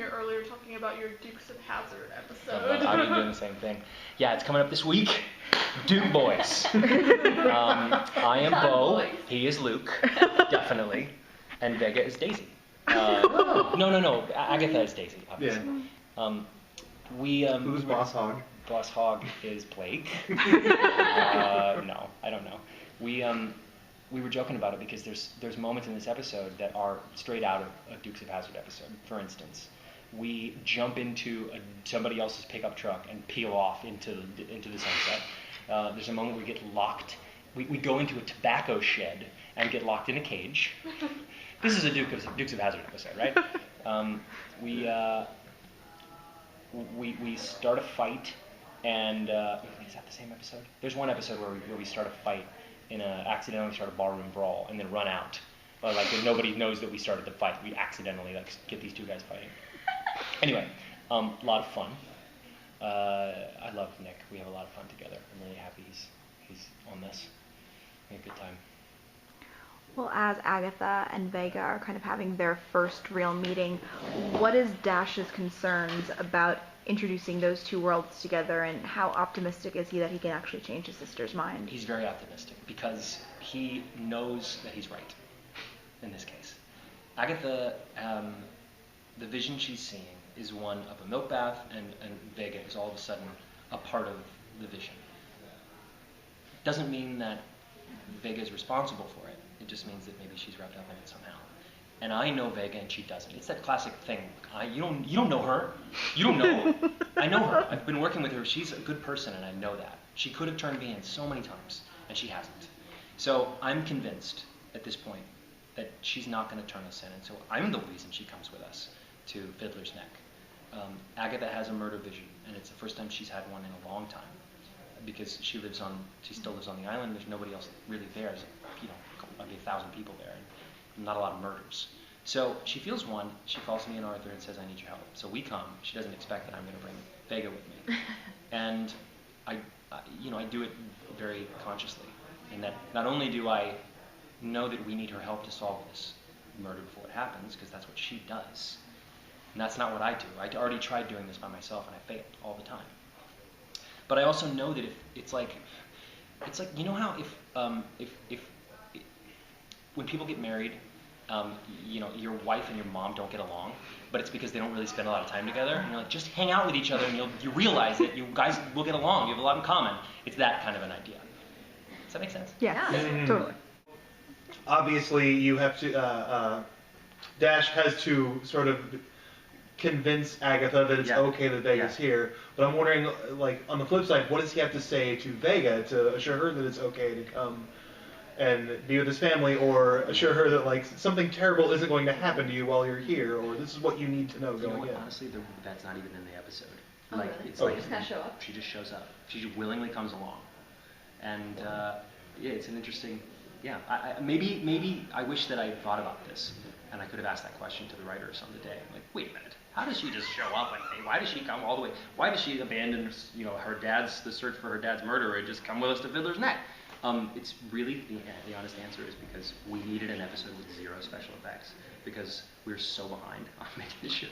here earlier talking about your Dukes of HAZZARD episode. I've been doing the same thing. Yeah, it's coming up this week. Duke boys. I am Bo. He is Luke, definitely, and Vega is Daisy. No. Agatha is Daisy, obviously. Yeah. Who's Boss Hog? Boss Hog is Plague. No, I don't know. We were joking about it because there's moments in this episode that are straight out of a Dukes of HAZZARD episode. For instance, we jump into somebody else's pickup truck and peel off into the sunset. There's a moment we get locked. We go into a tobacco shed and get locked in a cage. This is a Dukes of HAZZARD episode, right? We start a fight, and is that the same episode? There's one episode where we start a fight accidentally start a barroom brawl and then run out. Like nobody knows that we started the fight. We accidentally get these two guys fighting. Anyway, a lot of fun. I love Nick. We have a lot of fun together. I'm really happy he's on this. We had a good time. Well, as Agatha and Vega are kind of having their first real meeting, what is Dash's concerns about introducing those two worlds together, and how optimistic is he that he can actually change his sister's mind? He's very optimistic because he knows that he's right in this case. Agatha, the vision she's seeing is one of a milk bath, and Vega is all of a sudden a part of the vision. Doesn't mean that Vega is responsible for it. It just means that maybe she's wrapped up in it somehow. And I know Vega and she doesn't. It's that classic thing. You don't know her. You don't know. I know her. I've been working with her. She's a good person, and I know that. She could have turned me in so many times, and she hasn't. So I'm convinced at this point that she's not going to turn us in, and so I'm the reason she comes with us to Fiddler's Neck. Agatha has a murder vision, and it's the first time she's had one in a long time, because she still lives on the island. There's nobody else really there. There's maybe 1,000 people there, and not a lot of murders. So she feels one. She calls me and Arthur and says, "I need your help." So we come. She doesn't expect that I'm going to bring Vega with me, and I do it very consciously. And that not only do I know that we need her help to solve this murder before it happens, because that's what she does, and that's not what I do. I already tried doing this by myself, and I failed all the time. But I also know that if it's like you know how if when people get married, your wife and your mom don't get along, but it's because they don't really spend a lot of time together. And you're like, just hang out with each other, and you realize that you guys will get along. You have a lot in common. It's that kind of an idea. Does that make sense? Yeah, totally. Obviously, you have to. Dash has to sort of convince Agatha that it's okay that Vega's here. But I'm wondering, like, on the flip side, what does he have to say to Vega to assure her that it's okay to come and be with his family, or assure her that, like, something terrible isn't going to happen to you while you're here, or this is what you need to know going in? Honestly, that's not even in the episode. Really? It's like just kind of show up. She just shows up. She just willingly comes along, and it's an interesting. Yeah, maybe I wish that I had thought about this, and I could have asked that question to the writers on the day. Like, wait a minute, how does she just show up? Like, why does she come all the way? Why does she abandon, the search for her dad's murderer and just come with us to Fiddler's Neck? It's really, the honest answer is because we needed an episode with 0 special effects, because we were so behind on making the show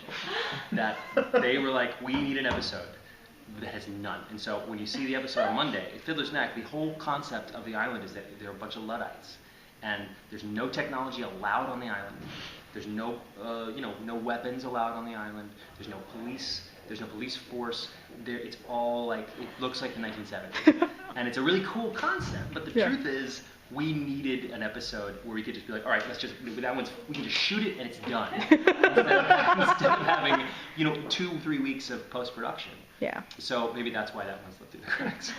that they were like, we need an episode that has none. And so when you see the episode on Monday, at Fiddler's Neck, the whole concept of the island is that there are a bunch of Luddites, and there's no technology allowed on the island. There's no weapons allowed on the island. There's no police. There's no police force. It's all like, it looks like the 1970s. And it's a really cool concept, but the truth is, we needed an episode where we could just be like, all right, we can just shoot it and it's done. instead of having, 2-3 weeks of post-production. Yeah. So maybe that's why that one slipped through the cracks.